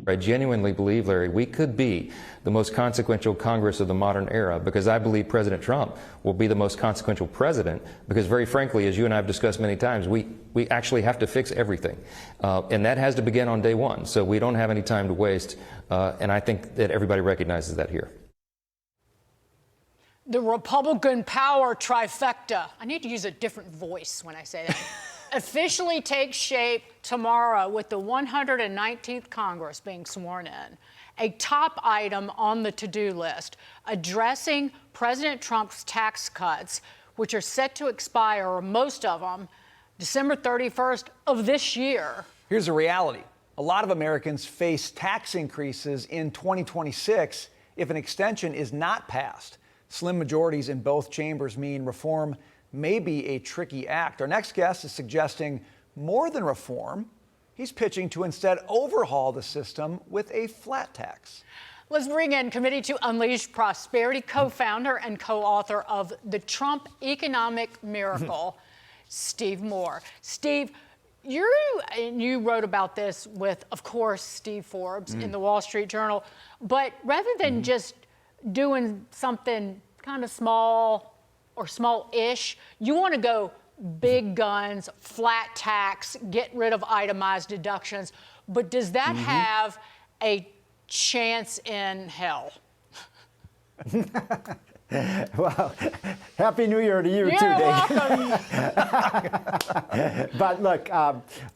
I genuinely believe, Larry, we could be the most consequential Congress of the modern era, because I believe President Trump will be the most consequential president, because very frankly, as you and I have discussed many times, we actually have to fix everything. And that has to begin on day one. So we don't have any time to waste. And I think that everybody recognizes that here. The Republican power trifecta, I need to use a different voice when I say that, officially takes shape tomorrow with the 119th Congress being sworn in. A top item on the to-do list, addressing President Trump's tax cuts, which are set to expire, or most of them, December 31st of this year. Here's the reality. A lot of Americans face tax increases in 2026 if an extension is not passed. Slim majorities in both chambers mean reform may be a tricky act. Our next guest is suggesting more than reform. He's pitching to instead overhaul the system with a flat tax. Let's bring in Committee to Unleash Prosperity co-founder and co-author of The Trump Economic Miracle, Steve Moore. Steve, you wrote about this with, of course, Steve Forbes in the Wall Street Journal. But rather than just doing something kind of small or small-ish, you want to go big guns, flat tax, get rid of itemized deductions. But does that have a chance in hell? Well, Happy New Year to you, too, Dave. But look,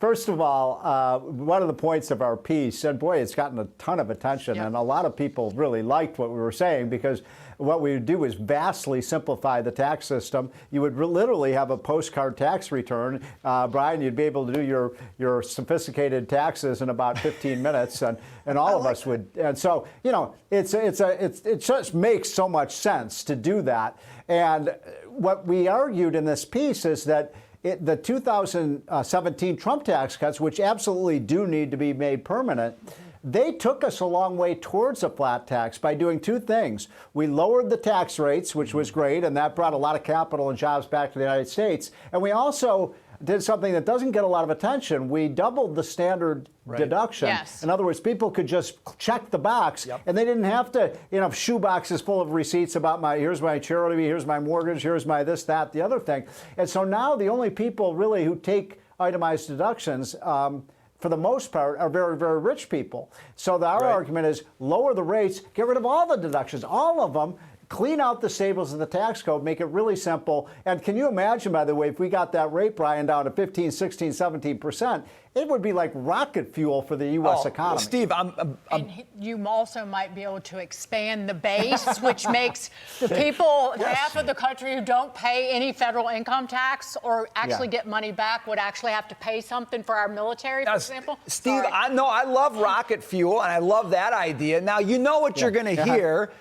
first of all, one of the points of our piece, and boy, it's gotten a ton of attention, and a lot of people really liked what we were saying, because what we would do is vastly simplify the tax system. You would literally have a postcard tax return. Brian, you'd be able to do your sophisticated taxes in about 15 minutes, and all of us would. And so, you know, it just makes so much sense to do that. And what we argued in this piece is that the 2017 Trump tax cuts, which absolutely do need to be made permanent, they took us a long way towards a flat tax by doing two things. We lowered the tax rates, which was great, and that brought a lot of capital and jobs back to the United States. And we also did something that doesn't get a lot of attention. We doubled the standard deduction. Yes. In other words, people could just check the box, and they didn't have to, shoe boxes full of receipts about here's my charity, here's my mortgage, here's my this, that, the other thing. And so now the only people really who take itemized deductions, for the most part, are very, very rich people. So our argument is lower the rates, get rid of all the deductions, all of them, clean out the stables of the tax code, make it really simple. And can you imagine, by the way, if we got that rate, Brian, down to 15, 16, 17%, it would be like rocket fuel for the U.S. economy. Steve, and you also might be able to expand the base, which makes the people, half of the country who don't pay any federal income tax or actually get money back would actually have to pay something for our military, for example. Steve, I love rocket fuel, and I love that idea. Now, you know what you're going to hear,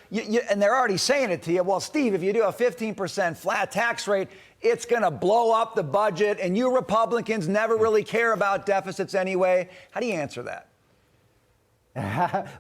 and they're already saying it to you. Well, Steve, if you do a 15% flat tax rate, it's going to blow up the budget, and you Republicans never really care about deficits anyway. How do you answer that?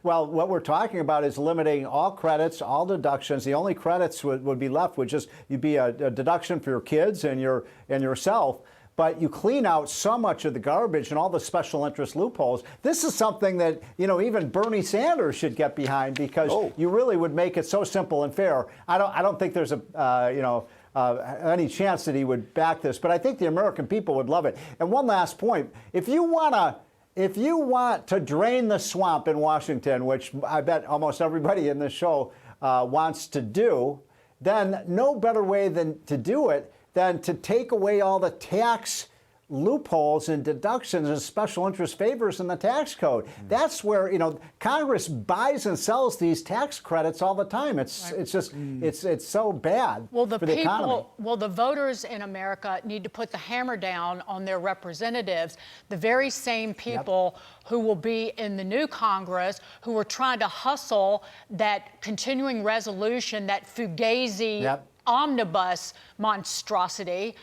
Well, what we're talking about is limiting all credits, all deductions. The only credits would be left would just be a deduction for your kids and yourself. But you clean out so much of the garbage and all the special interest loopholes. This is something that, even Bernie Sanders should get behind, because you really would make it so simple and fair. I don't think there's any chance that he would back this, but I think the American people would love it. And one last point: if you want to drain the swamp in Washington, which I bet almost everybody in this show wants to do, then no better way than to do it than to take away all the tax loopholes and deductions and special interest favors in the tax code. That's where, Congress buys and sells these tax credits all the time. It's just it's so bad for the economy. Well, the voters in America need to put the hammer down on their representatives, the very same people who will be in the new Congress, who are trying to hustle that continuing resolution, that fugazi omnibus monstrosity,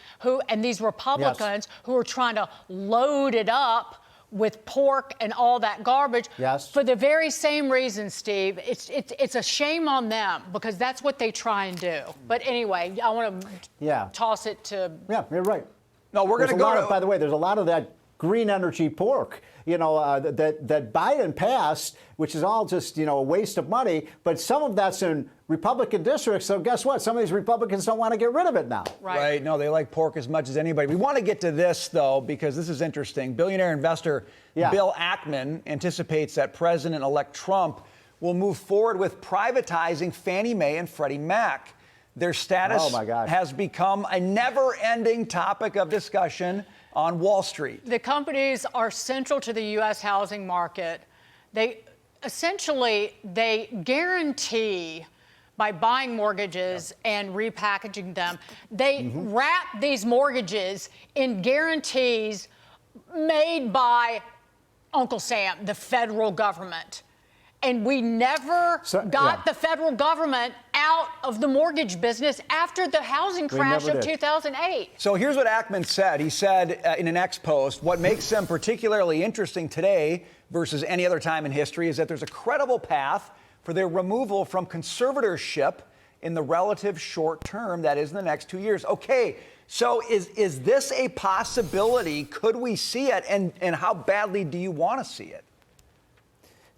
and these Republicans who are trying to load it up with pork and all that garbage for the very same reason, Steve. It's a shame on them, because that's what they try and do. But anyway, I want to toss it to... Yeah, you're right. No, we're going to go to... By the way, there's a lot of that green energy pork, that Biden passed, which is all just, a waste of money. But some of that's in Republican districts. So guess what? Some of these Republicans don't want to get rid of it now. Right. No, they like pork as much as anybody. We want to get to this, though, because this is interesting. Billionaire investor Bill Ackman anticipates that President-elect Trump will move forward with privatizing Fannie Mae and Freddie Mac. Their status has become a never-ending topic of discussion on Wall Street. The companies are central to the U.S. housing market. They guarantee, by buying mortgages and repackaging them, they wrap these mortgages in guarantees made by Uncle Sam, the federal government. And we never got the federal government out of the mortgage business after the housing crash of 2008. So here's what Ackman said. He said in an X post, what makes them particularly interesting today versus any other time in history is that there's a credible path for their removal from conservatorship in the relative short term, that is in the next 2 years. Okay, so is this a possibility? Could we see it? And how badly do you want to see it?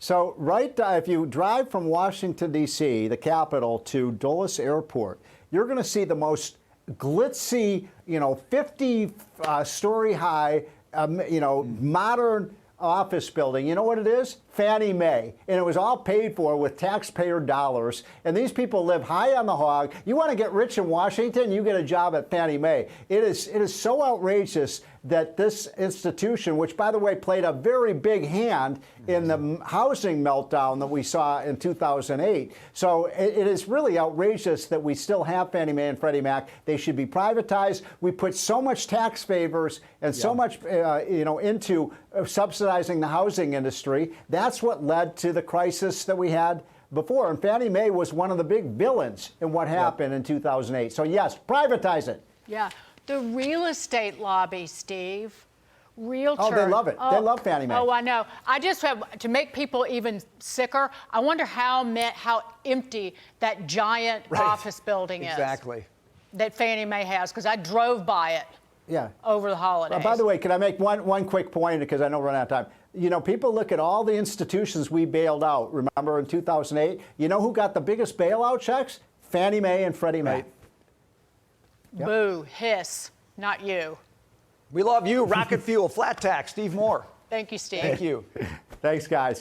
So if you drive from Washington, D.C., the capital, to Dulles Airport, you're going to see the most glitzy, 50-story high, modern office building. You know what it is? Fannie Mae. And it was all paid for with taxpayer dollars. And these people live high on the hog. You want to get rich in Washington, you get a job at Fannie Mae. It is so outrageous that this institution, which, by the way, played a very big hand in the housing meltdown that we saw in 2008. So it is really outrageous that we still have Fannie Mae and Freddie Mac. They should be privatized. We put so much tax favors and so much, into subsidizing the housing industry. That's what led to the crisis that we had before. And Fannie Mae was one of the big villains in what happened in 2008. So, yes, privatize it. Yeah. The real estate lobby, Steve. Realtors. Oh, they love it. They love Fannie Mae. Oh, I know. I just have, to make people even sicker, I wonder how empty that giant office building is. Exactly. That Fannie Mae has, because I drove by it. Yeah. Over the holidays. By the way, can I make one quick point, because I know we're running out of time. People look at all the institutions we bailed out. Remember in 2008? You know who got the biggest bailout checks? Fannie Mae and Freddie Mac. Yep. Boo, hiss, not you. We love you. Rocket Fuel, Flat Tax, Steve Moore. Thank you, Steve. Thank you. Thanks, guys.